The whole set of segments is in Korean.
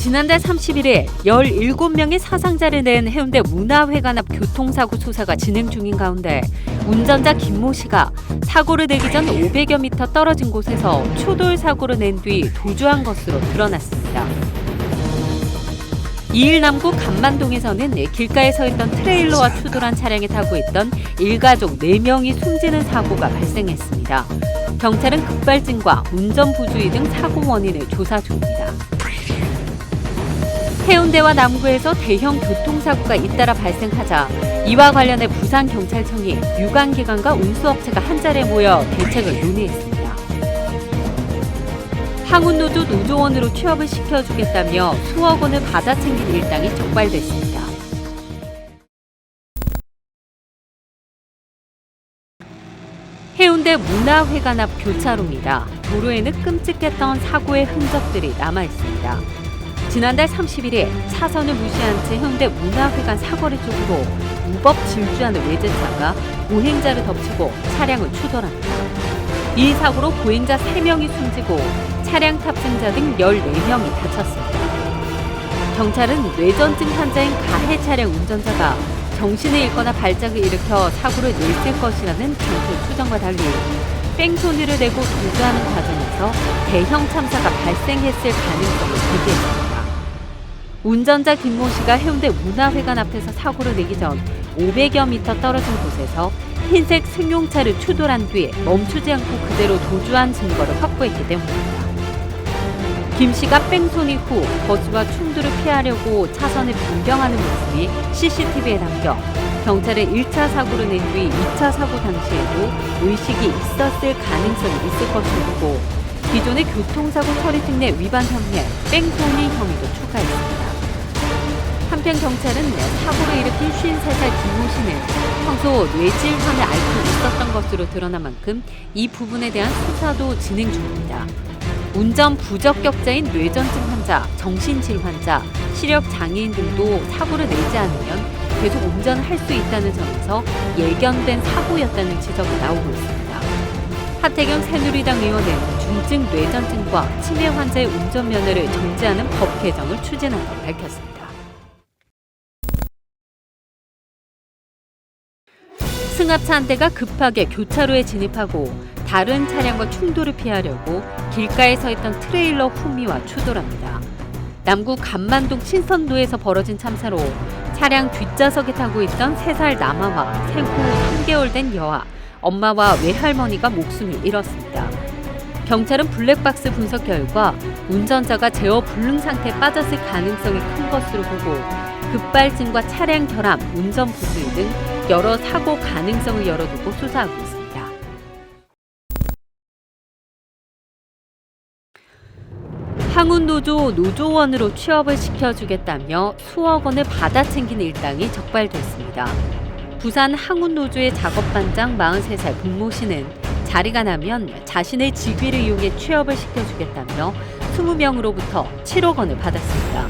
지난달 31일 17명의 사상자를 낸 해운대 문화회관 앞 교통사고 수사가 진행 중인 가운데 운전자 김모 씨가 사고를 내기 전 500여 미터 떨어진 곳에서 추돌 사고를 낸 뒤 도주한 것으로 드러났습니다. 2일 남구 감만동에서는 길가에 서 있던 트레일러와 추돌한 차량에 타고 있던 일가족 4명이 숨지는 사고가 발생했습니다. 경찰은 급발진과 운전 부주의 등 사고 원인을 조사 중입니다. 해운대와 남구에서 대형 교통사고가 잇따라 발생하자 이와 관련해 부산경찰청이 유관기관과 운수업체가 한자리에 모여 대책을 논의했습니다. 항운노조 노조원으로 취업을 시켜주겠다며 수억 원을 받아챙긴 일당이 적발됐습니다. 해운대 문화회관 앞 교차로입니다. 도로에는 끔찍했던 사고의 흔적들이 남아있습니다. 지난달 31일 차선을 무시한 채 해운대 문화회관 사거리 쪽으로 무법 질주하는 외제차가 보행자를 덮치고 차량을 추돌합니다. 이 사고로 보행자 3명이 숨지고 차량 탑승자 등 14명이 다쳤습니다. 경찰은 뇌전증 환자인 가해 차량 운전자가 정신을 잃거나 발작을 일으켜 사고를 냈을 것이라는 경찰 추정과 달리 뺑소니를 내고 도주하는 과정에서 대형 참사가 발생했을 가능성을 제기했습니다. 운전자 김모 씨가 해운대 문화회관 앞에서 사고를 내기 전 500여 미터 떨어진 곳에서 흰색 승용차를 추돌한 뒤 멈추지 않고 그대로 도주한 증거를 확보했기 때문입니다. 김 씨가 뺑소니 후 버스와 충돌을 피하려고 차선을 변경하는 모습이 CCTV에 담겨 경찰은 1차 사고를 낸 뒤 2차 사고 당시에도 의식이 있었을 가능성이 있을 것으로 보고 기존의 교통사고 처리 특례 위반 혐의에 뺑소니 혐의도 추가했습니다. 한편 경찰은 사고를 일으킨 53살 김모 씨는 평소 뇌질환을 앓고 있었던 것으로 드러난 만큼 이 부분에 대한 수사도 진행 중입니다. 운전 부적격자인 뇌전증 환자, 정신질 환자, 시력 장애인 등도 사고를 내지 않으면 계속 운전을 할 수 있다는 점에서 예견된 사고였다는 지적이 나오고 있습니다. 하태경 새누리당 의원은 중증 뇌전증과 치매 환자의 운전면허를 정지하는 법 개정을 추진한다고 밝혔습니다. 승합차 한 대가 급하게 교차로에 진입하고 다른 차량과 충돌을 피하려고 길가에 서 있던 트레일러 후미와 추돌합니다. 남구 감만동 신선도에서 벌어진 참사로 차량 뒷좌석에 타고 있던 3살 남아와 생후 3개월 된 여아, 엄마와 외할머니가 목숨을 잃었습니다. 경찰은 블랙박스 분석 결과 운전자가 제어 불능 상태에 빠졌을 가능성이 큰 것으로 보고 급발진과 차량 결함, 운전 부주의 등 여러 사고 가능성을 열어두고 수사하고 있습니다. 항운노조 노조원으로 취업을 시켜주겠다며 수억 원을 받아챙긴 일당이 적발됐습니다. 부산 항운노조의 작업반장 43살 박모 씨는 자리가 나면 자신의 직위를 이용해 취업을 시켜주겠다며 20명으로부터 7억 원을 받았습니다.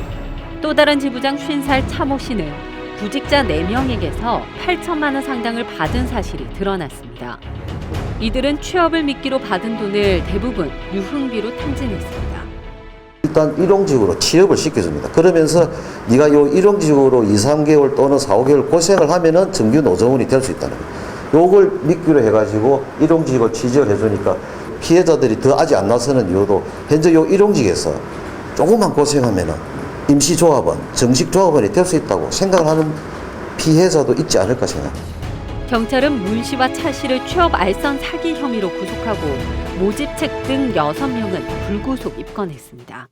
또 다른 지부장 50살 차모 씨는 부직자 4명에게서 8천만 원 상당을 받은 사실이 드러났습니다. 이들은 취업을 미끼로 받은 돈을 대부분 유흥비로 탕진했습니다. 일단 일용직으로 취업을 시켜줍니다. 그러면서 네가 요 일용직으로 2, 3개월 또는 4, 5개월 고생을 하면은 정규 노조원이 될 수 있다는 거예요. 요걸 미끼로 해가지고 일용직으로 취직을 해주니까 피해자들이 더 아직 안 나서는 이유도 현재 요 일용직에서 조금만 고생하면은 임시조합원, 정식조합원이 될 수 있다고 생각을 하는 피해자도 있지 않을까 생각합니다. 경찰은 문 씨와 차 씨를 취업 알선 사기 혐의로 구속하고 모집책 등 6명은 불구속 입건했습니다.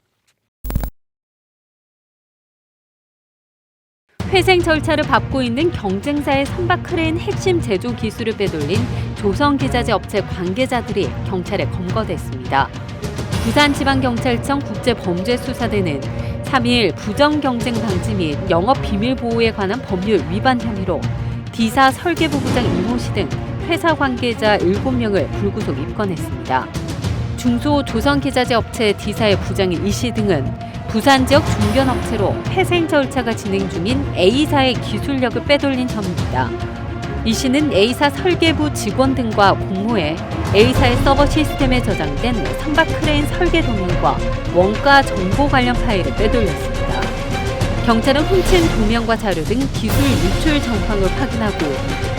회생 절차를 밟고 있는 경쟁사의 선박 크레인 핵심 제조 기술을 빼돌린 조선기자재 업체 관계자들이 경찰에 검거됐습니다. 부산지방경찰청 국제범죄수사대는 3일 부정경쟁 방지 및 영업비밀보호에 관한 법률 위반 혐의로 D사 설계부부장 이모 씨 등 회사 관계자 7명을 불구속 입건했습니다. 중소조선기자재 업체 D사의 부장인 이 씨 등은 부산 지역 중견업체로 회생 절차가 진행 중인 A사의 기술력을 빼돌린 혐의입니다. 이 씨는 A사 설계부 직원 등과 공모해 A사의 서버 시스템에 저장된 선박 크레인 설계 도면과 원가 정보 관련 파일을 빼돌렸습니다. 경찰은 훔친 도면과 자료 등 기술 유출 정황을 확인하고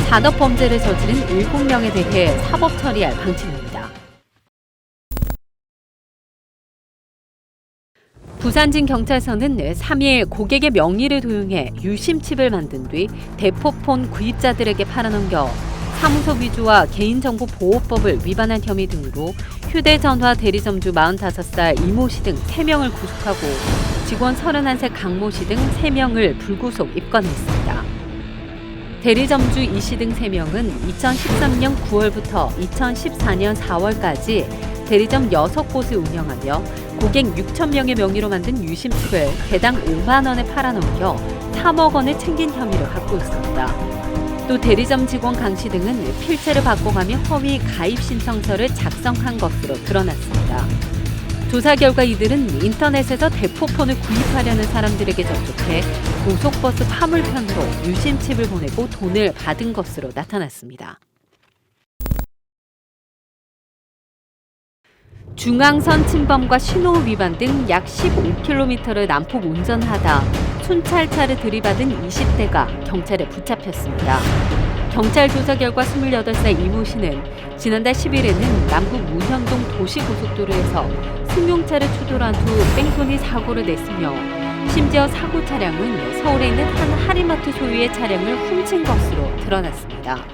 산업범죄를 저지른 7명에 대해 사법 처리할 방침입니다. 부산진경찰서는 3일 고객의 명의를 도용해 유심칩을 만든 뒤 대포폰 구입자들에게 팔아넘겨 사무소 위조와 개인정보 보호법을 위반한 혐의 등으로 휴대전화 대리점주 45살 이모 씨 등 3명을 구속하고 직원 31세 강모 씨 등 3명을 불구속 입건했습니다. 대리점주 이 씨 등 3명은 2013년 9월부터 2014년 4월까지 대리점 6곳을 운영하며 고객 6,000명의 명의로 만든 유심칩을 개당 5만 원에 팔아넘겨 3억 원을 챙긴 혐의를 갖고 있습니다. 또 대리점 직원 강 씨 등은 필체를 바꿔가며 허위 가입 신청서를 작성한 것으로 드러났습니다. 조사 결과 이들은 인터넷에서 대포폰을 구입하려는 사람들에게 접촉해 고속버스 화물편으로 유심칩을 보내고 돈을 받은 것으로 나타났습니다. 중앙선 침범과 신호 위반 등 약 15km를 난폭 운전하다 순찰차를 들이받은 20대가 경찰에 붙잡혔습니다. 경찰 조사 결과 28살 이모 씨는 지난달 10일에는 남구 문현동 도시고속도로에서 승용차를 추돌한 후 뺑소니 사고를 냈으며 심지어 사고 차량은 서울에 있는 한 할인마트 소유의 차량을 훔친 것으로 드러났습니다.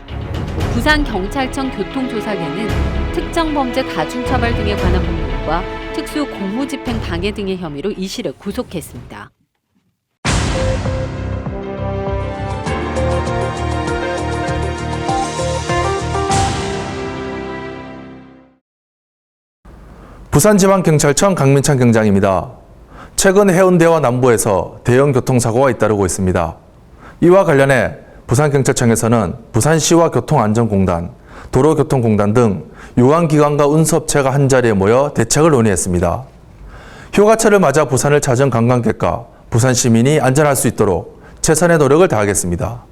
부산경찰청 교통조사계는 특정 범죄 가중처벌 등에 관한 법률과 특수 공무집행 방해 등의 혐의로 이 씨를 구속했습니다. 부산지방경찰청 강민찬 경장입니다. 최근 해운대와 남부에서 대형 교통사고가 잇따르고 있습니다. 이와 관련해 부산경찰청에서는 부산시와 교통안전공단, 도로교통공단 등 유관기관과 운수업체가 한자리에 모여 대책을 논의했습니다. 휴가철을 맞아 부산을 찾은 관광객과 부산 시민이 안전할 수 있도록 최선의 노력을 다하겠습니다.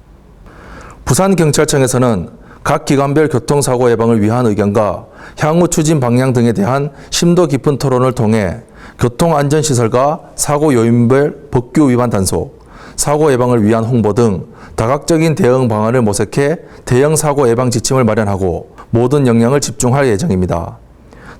부산경찰청에서는 각 기관별 교통사고 예방을 위한 의견과 향후 추진 방향 등에 대한 심도 깊은 토론을 통해 교통안전시설과 사고 요인별 법규 위반 단속, 사고 예방을 위한 홍보 등 다각적인 대응 방안을 모색해 대형 사고 예방 지침을 마련하고 모든 역량을 집중할 예정입니다.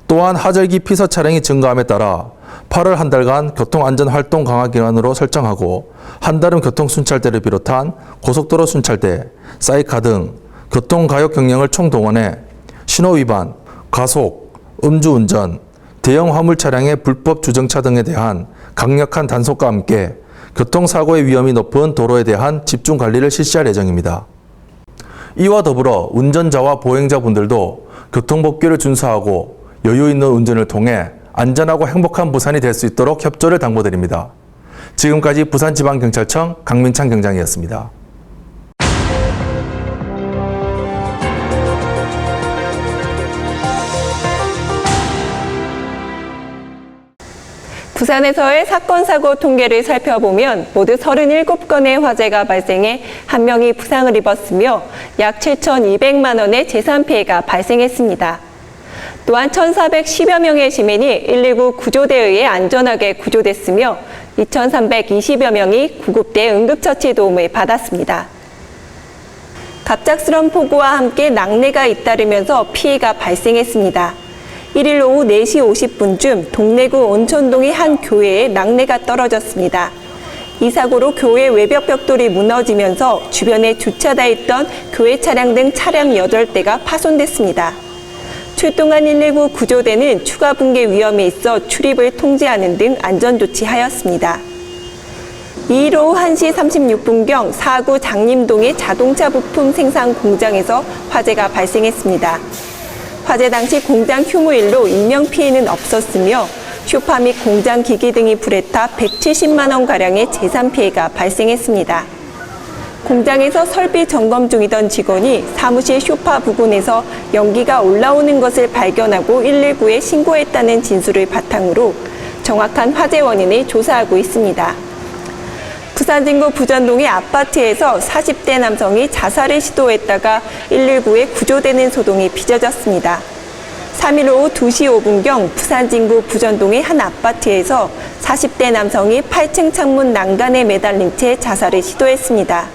또한 하절기 피서 차량이 증가함에 따라 8월 한 달간 교통안전활동 강화 기간으로 설정하고 한달은 교통순찰대를 비롯한 고속도로 순찰대, 사이카 등 교통가역 경량을 총동원해 신호위반, 과속, 음주운전, 대형 화물 차량의 불법 주정차 등에 대한 강력한 단속과 함께 교통사고의 위험이 높은 도로에 대한 집중관리를 실시할 예정입니다. 이와 더불어 운전자와 보행자분들도 교통법규를 준수하고 여유 있는 운전을 통해 안전하고 행복한 부산이 될 수 있도록 협조를 당부드립니다. 지금까지 부산지방경찰청 강민찬 경장이었습니다. 부산에서의 사건, 사고 통계를 살펴보면 모두 37건의 화재가 발생해 1명이 부상을 입었으며 약 7,200만 원의 재산 피해가 발생했습니다. 또한 1,410여 명의 시민이 119 구조대에 의해 안전하게 구조됐으며 2,320여 명이 구급대 응급처치 도움을 받았습니다. 갑작스런 폭우와 함께 낙뢰가 잇따르면서 피해가 발생했습니다. 1일 오후 4시 50분쯤 동래구 온천동의 한 교회에 낙뢰가 떨어졌습니다. 이 사고로 교회 외벽 벽돌이 무너지면서 주변에 주차돼 있던 교회 차량 등 차량 8대가 파손됐습니다. 출동한 119 구조대는 추가 붕괴 위험이 있어 출입을 통제하는 등 안전조치하였습니다. 2일 오후 1시 36분경 사구 장림동의 자동차 부품 생산 공장에서 화재가 발생했습니다. 화재 당시 공장 휴무일로 인명피해는 없었으며 쇼파 및 공장 기기 등이 불에 타 170만 원가량의 재산 피해가 발생했습니다. 공장에서 설비 점검 중이던 직원이 사무실 쇼파 부근에서 연기가 올라오는 것을 발견하고 119에 신고했다는 진술을 바탕으로 정확한 화재 원인을 조사하고 있습니다. 부산 진구 부전동의 아파트에서 40대 남성이 자살을 시도했다가 119에 구조되는 소동이 빚어졌습니다. 3일 오후 2시 5분경 부산 진구 부전동의 한 아파트에서 40대 남성이 8층 창문 난간에 매달린 채 자살을 시도했습니다.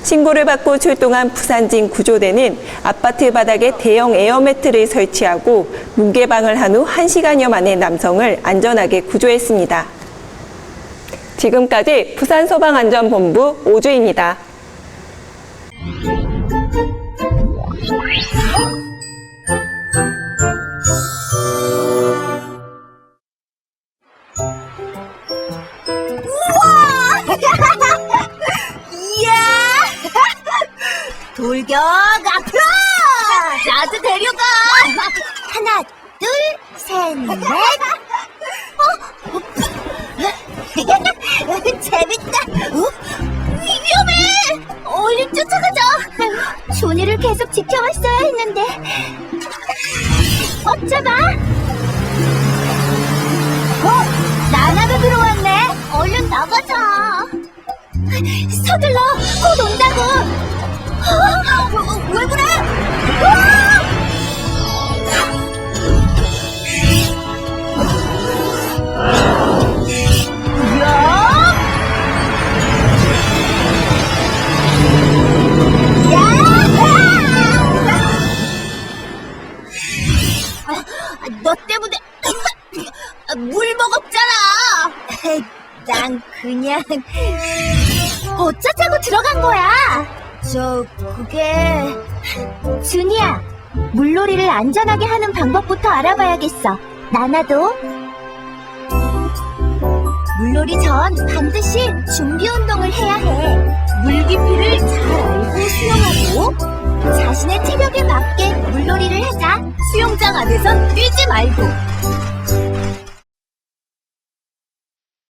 신고를 받고 출동한 부산진 구조대는 아파트 바닥에 대형 에어매트를 설치하고 문개방을 한 후 1시간여 만에 남성을 안전하게 구조했습니다. 지금까지 부산소방안전본부 오주입니다. 이야! 돌격 앞으로! 나도 데려가! 하나, 둘, 셋, 넷! 재밌다! 위험해! 얼른 쫓아가자! 조니를 계속 지켜왔어야 했는데 어쩌다! 나나도 들어왔네! 얼른 나가자! 서둘러! 곧 온다고! 왜 그래? 너 때문에 물 먹었잖아! 난 그냥 어쩌자고 들어간 거야. 그게 준이야, 물놀이를 안전하게 하는 방법부터 알아봐야겠어. 나나도 물놀이 전 반드시 준비 운동을 해야 해. 물 깊이를 잘 알고 수영하고 자신의 체력에 맞게 물놀이를 하자. 수영장 안에선 뛰지 말고